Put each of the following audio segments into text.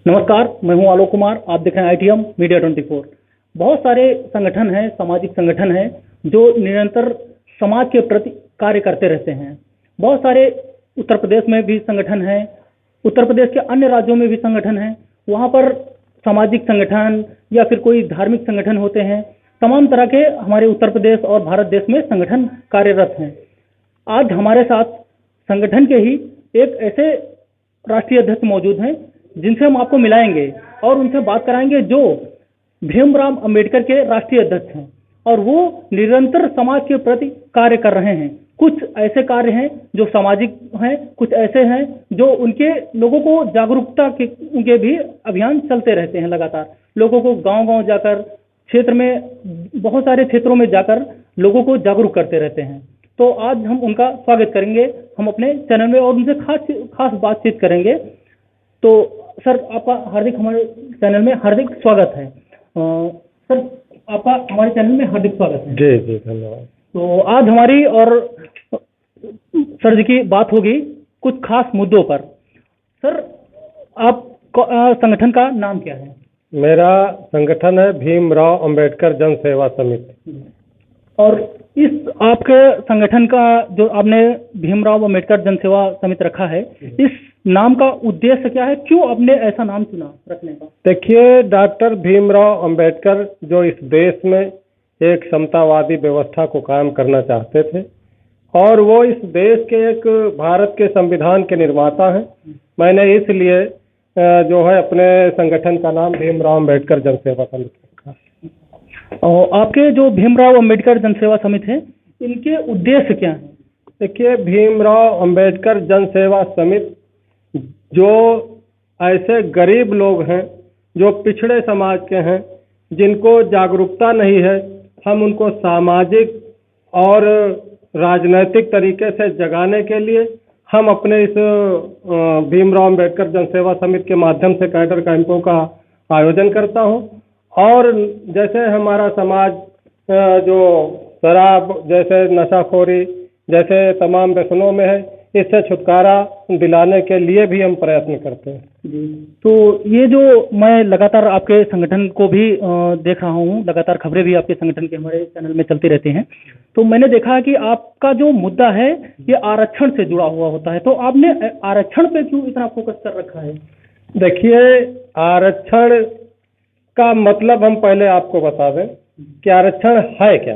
नमस्कार, मैं हूं आलोक कुमार। आप देख रहे हैं ITM मीडिया 24। बहुत सारे संगठन हैं, सामाजिक संगठन हैं जो निरंतर समाज के प्रति कार्य करते रहते हैं। बहुत सारे उत्तर प्रदेश में भी संगठन हैं, उत्तर प्रदेश के अन्य राज्यों में भी संगठन हैं। वहां पर सामाजिक संगठन या फिर कोई धार्मिक संगठन होते हैं। तमाम तरह के हमारे उत्तर प्रदेश और भारत देश में संगठन कार्यरत हैं। आज हमारे साथ संगठन के ही एक ऐसे राष्ट्रीय अध्यक्ष मौजूद हैं जिनसे हम आपको मिलाएंगे और उनसे बात कराएंगे जो भीमराव अंबेडकर के राष्ट्रीय अध्यक्ष हैं और वो निरंतर समाज के प्रति कार्य कर रहे हैं। कुछ ऐसे कार्य हैं जो सामाजिक हैं, कुछ ऐसे हैं जो उनके लोगों को जागरूकता के उनके भी अभियान चलते रहते हैं। लगातार लोगों को गांव-गांव जाकर, क्षेत्र में बहुत सारे क्षेत्रों में जाकर लोगों को जागरूक करते रहते हैं। तो आज हम उनका स्वागत करेंगे हम अपने चैनल में और उनसे खास बातचीत करेंगे। तो सर, आपका हमारे चैनल में हार्दिक स्वागत है। सर, आपका हमारे चैनल में हार्दिक स्वागत है। जी जी, धन्यवाद। तो आज हमारी और सर जी की बात होगी कुछ खास मुद्दों पर। सर, आप संगठन का नाम क्या है? मेरा संगठन है भीमराव अंबेडकर जन सेवा समिति। और इस आपके संगठन का जो आपने भीमराव अंबेडकर जन सेवा समिति रखा है, इस नाम का उद्देश्य क्या है? क्यों आपने ऐसा नाम चुना रखने का? देखिए, डॉक्टर भीमराव अंबेडकर जो इस देश में एक समतावादी व्यवस्था को कायम करना चाहते थे और वो इस देश के एक भारत के संविधान के निर्माता हैं। मैंने इसलिए जो है अपने संगठन का नाम भीमराव अंबेडकर जन सेवा समिति रखा। और आपके जो भीमराव अंबेडकर जन सेवा समिति है, इनके उद्देश्य क्या हैं? देखिए, भीमराव अंबेडकर जन सेवा समिति जो ऐसे गरीब लोग हैं, जो पिछड़े समाज के हैं, जिनको जागरूकता नहीं है, हम उनको सामाजिक और राजनैतिक तरीके से जगाने के लिए हम अपने इस भीमराव अंबेडकर जन सेवा समिति के माध्यम से कैडर कैंपों का आयोजन करता हूं। और जैसे हमारा समाज जो शराब जैसे नशाखोरी जैसे तमाम व्यसनों में है, इससे छुटकारा दिलाने के लिए भी हम प्रयत्न करते हैं। जी, तो ये जो मैं लगातार आपके संगठन को भी देख रहा हूँ, लगातार खबरें भी आपके संगठन के हमारे चैनल में चलती रहती हैं। तो मैंने देखा है कि आपका जो मुद्दा है ये आरक्षण से जुड़ा हुआ होता है। तो आपने आरक्षण पे क्यों इतना फोकस कर रखा है? देखिए, आरक्षण का मतलब हम पहले आपको बता दें कि आरक्षण है क्या।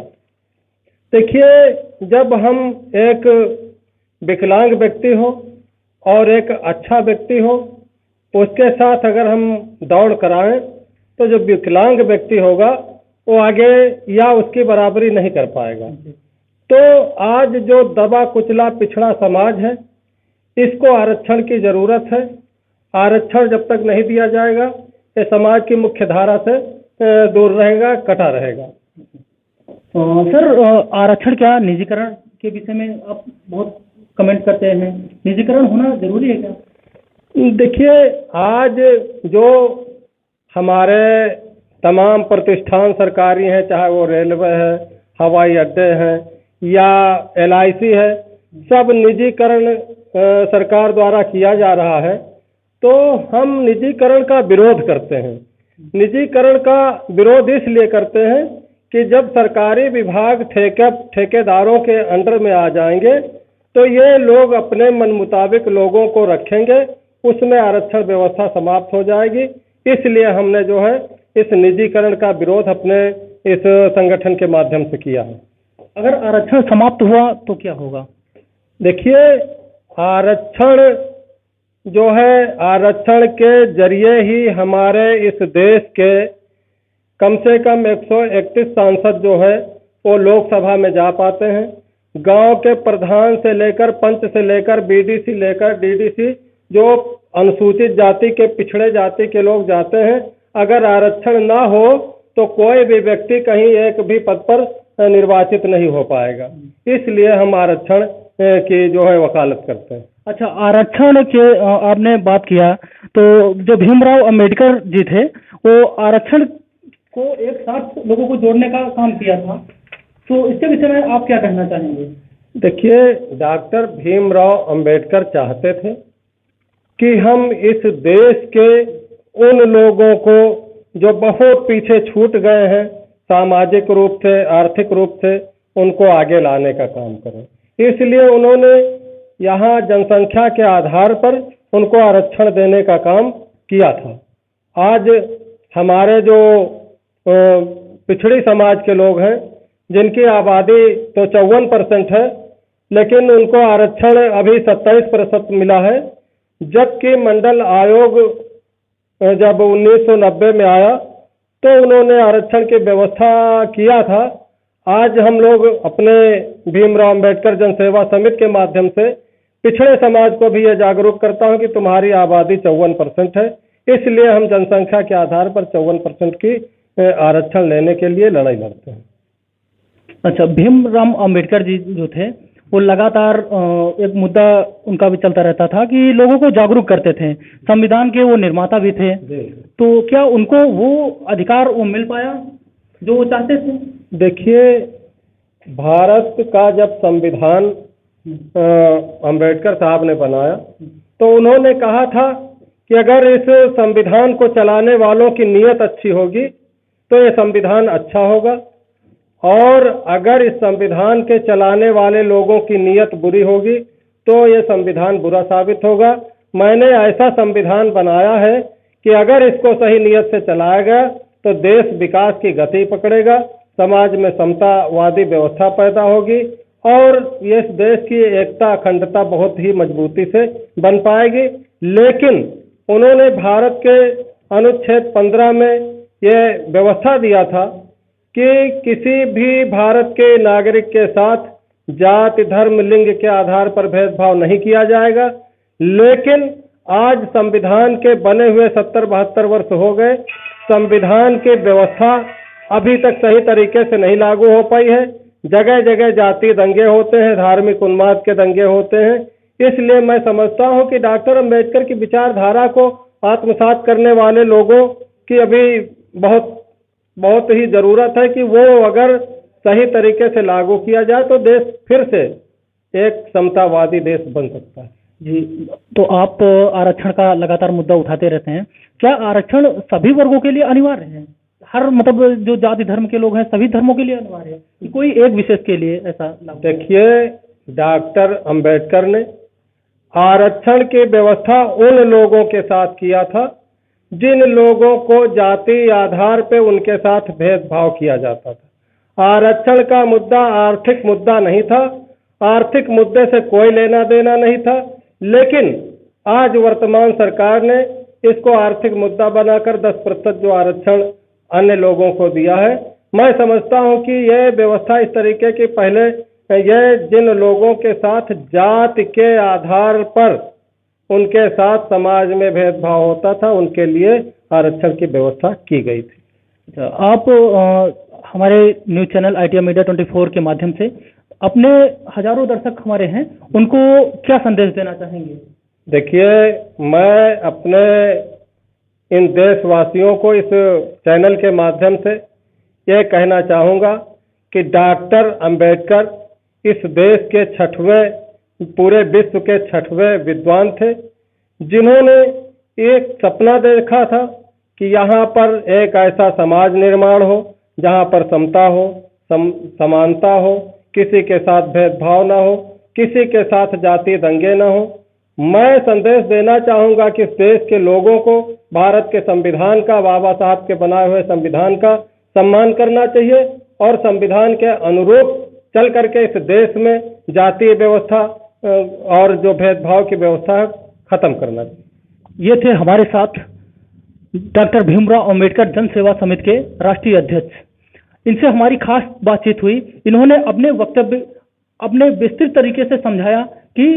देखिए, जब हम एक विकलांग व्यक्ति हो और एक अच्छा व्यक्ति हो, उसके साथ अगर हम दौड़ कराएं तो जो विकलांग व्यक्ति होगा वो आगे या उसकी बराबरी नहीं कर पाएगा। तो आज जो दबा कुचला पिछड़ा समाज है, इसको आरक्षण की ज़रूरत है। आरक्षण जब तक नहीं दिया जाएगा ये समाज की मुख्य धारा से दूर रहेगा, कटा रहेगा। सर, आरक्षण क्या निजीकरण के विषय में आप बहुत कमेंट करते हैं, निजीकरण होना जरूरी है क्या? देखिए, आज जो हमारे तमाम प्रतिष्ठान सरकारी हैं, चाहे वो रेलवे है, हवाई अड्डे हैं या LIC है, सब निजीकरण सरकार द्वारा किया जा रहा है। तो हम निजीकरण का विरोध करते हैं। निजीकरण का विरोध इसलिए करते हैं कि जब सरकारी विभाग ठेकेदारों के अंडर में आ जाएंगे तो ये लोग अपने मन मुताबिक लोगों को रखेंगे, उसमें आरक्षण व्यवस्था समाप्त हो जाएगी। इसलिए हमने जो है इस निजीकरण का विरोध अपने इस संगठन के माध्यम से किया है। अगर आरक्षण समाप्त हुआ तो क्या होगा? देखिए, आरक्षण जो है, आरक्षण के जरिए ही हमारे इस देश के कम से कम 131 सांसद जो है वो लोकसभा में जा पाते हैं। गांव के प्रधान से लेकर पंच से लेकर BDC लेकर DDC जो अनुसूचित जाति के पिछड़े जाति के लोग जाते हैं। अगर आरक्षण ना हो तो कोई भी व्यक्ति कहीं एक भी पद पर निर्वाचित नहीं हो पाएगा। इसलिए हम आरक्षण की जो है वकालत करते हैं। अच्छा, आरक्षण के आपने बात किया, तो जो भीमराव अंबेडकर जी थे वो आरक्षण को एक साथ लोगों को जोड़ने का काम किया था, तो इसके विषय में आप क्या कहना चाहेंगे? देखिए, डॉक्टर भीमराव अंबेडकर चाहते थे कि हम इस देश के उन लोगों को जो बहुत पीछे छूट गए हैं सामाजिक रूप से, आर्थिक रूप से, उनको आगे लाने का काम करें। इसलिए उन्होंने यहाँ जनसंख्या के आधार पर उनको आरक्षण देने का काम किया था। आज हमारे जो पिछड़ी समाज के लोग हैं, जिनकी आबादी तो 54% है, लेकिन उनको आरक्षण अभी 27% मिला है, जबकि मंडल आयोग जब 1990 में आया तो उन्होंने आरक्षण की व्यवस्था किया था। आज हम लोग अपने भीमराव अंबेडकर जनसेवा समिति के माध्यम से पिछड़े समाज को भी यह जागरूक करता हूं कि तुम्हारी आबादी 54% है, इसलिए हम जनसंख्या के आधार पर 54% की आरक्षण लेने के लिए लड़ाई लड़ते हैं। अच्छा, भीमराव अंबेडकर जी जो थे वो लगातार एक मुद्दा उनका भी चलता रहता था कि लोगों को जागरूक करते थे, संविधान के वो निर्माता भी थे, तो क्या उनको वो अधिकार वो मिल पाया जो वो चाहते थे? देखिए, भारत का जब संविधान अंबेडकर साहब ने बनाया तो उन्होंने कहा था कि अगर इस संविधान को चलाने वालों की नीयत अच्छी होगी तो ये संविधान अच्छा होगा, और अगर इस संविधान के चलाने वाले लोगों की नीयत बुरी होगी तो ये संविधान बुरा साबित होगा। मैंने ऐसा संविधान बनाया है कि अगर इसको सही नीयत से चलाया गया तो देश विकास की गति पकड़ेगा, समाज में समतावादी व्यवस्था पैदा होगी और इस देश की एकता अखंडता बहुत ही मजबूती से बन पाएगी। लेकिन उन्होंने भारत के अनुच्छेद 15 में यह व्यवस्था दिया था कि किसी भी भारत के नागरिक के साथ जाति, धर्म, लिंग के आधार पर भेदभाव नहीं किया जाएगा। लेकिन आज संविधान के बने हुए 70-72 वर्ष हो गए, संविधान की व्यवस्था अभी तक सही तरीके से नहीं लागू हो पाई है। जगह जगह जातीय दंगे होते हैं, धार्मिक उन्माद के दंगे होते हैं। इसलिए मैं समझता हूं कि डॉक्टर अंबेडकर की विचारधारा को आत्मसात करने वाले लोगों की अभी बहुत ही जरूरत है कि वो अगर सही तरीके से लागू किया जाए तो देश फिर से एक समतावादी देश बन सकता है। जी, तो आप आरक्षण का लगातार मुद्दा उठाते रहते हैं, क्या आरक्षण सभी वर्गों के लिए अनिवार्य है? हर मतलब जो जाति धर्म के लोग हैं सभी धर्मों के लिए अनिवार्य है कि कोई एक विशेष के लिए ऐसा लागू? देखिए, डॉक्टर अंबेडकर ने आरक्षण की व्यवस्था उन लोगों के साथ किया था जिन लोगों को जाति आधार पे उनके साथ भेदभाव किया जाता था। आरक्षण का मुद्दा आर्थिक मुद्दा नहीं था, आर्थिक मुद्दे से कोई लेना देना नहीं था, लेकिन आज वर्तमान सरकार ने इसको आर्थिक मुद्दा बनाकर 10% जो आरक्षण अन्य लोगों को दिया है। मैं समझता हूं कि यह व्यवस्था इस तरीके की, पहले यह जिन लोगों के साथ जाति के आधार पर उनके साथ समाज में भेदभाव होता था उनके लिए आरक्षण की व्यवस्था की गई थी। आप हमारे न्यूज चैनल ITM मीडिया 24 के माध्यम से अपने हजारों दर्शक हमारे हैं, उनको क्या संदेश देना चाहेंगे? देखिए, मैं अपने इन देशवासियों को इस चैनल के माध्यम से यह कहना चाहूँगा कि डॉक्टर अंबेडकर इस देश के 6वें, पूरे विश्व के 6वें विद्वान थे, जिन्होंने एक सपना देखा था कि यहाँ पर एक ऐसा समाज निर्माण हो जहाँ पर समता हो, समानता हो, किसी के साथ भेदभाव ना हो, किसी के साथ जातीय दंगे ना हो। मैं संदेश देना चाहूँगा कि इस देश के लोगों को भारत के संविधान का, बाबा साहब के बनाए हुए संविधान का सम्मान करना चाहिए और संविधान के अनुरूप चल करके इस देश में जातीय व्यवस्था और जो भेदभाव की व्यवस्था है खत्म करना चाहिए। ये थे हमारे साथ डॉक्टर भीमराव अंबेडकर जन सेवा समिति के राष्ट्रीय अध्यक्ष। इनसे हमारी खास बातचीत हुई। इन्होंने अपने वक्तव्य अपने विस्तृत तरीके से समझाया कि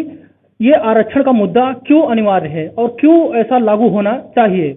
ये आरक्षण का मुद्दा क्यों अनिवार्य है और क्यों ऐसा लागू होना चाहिए।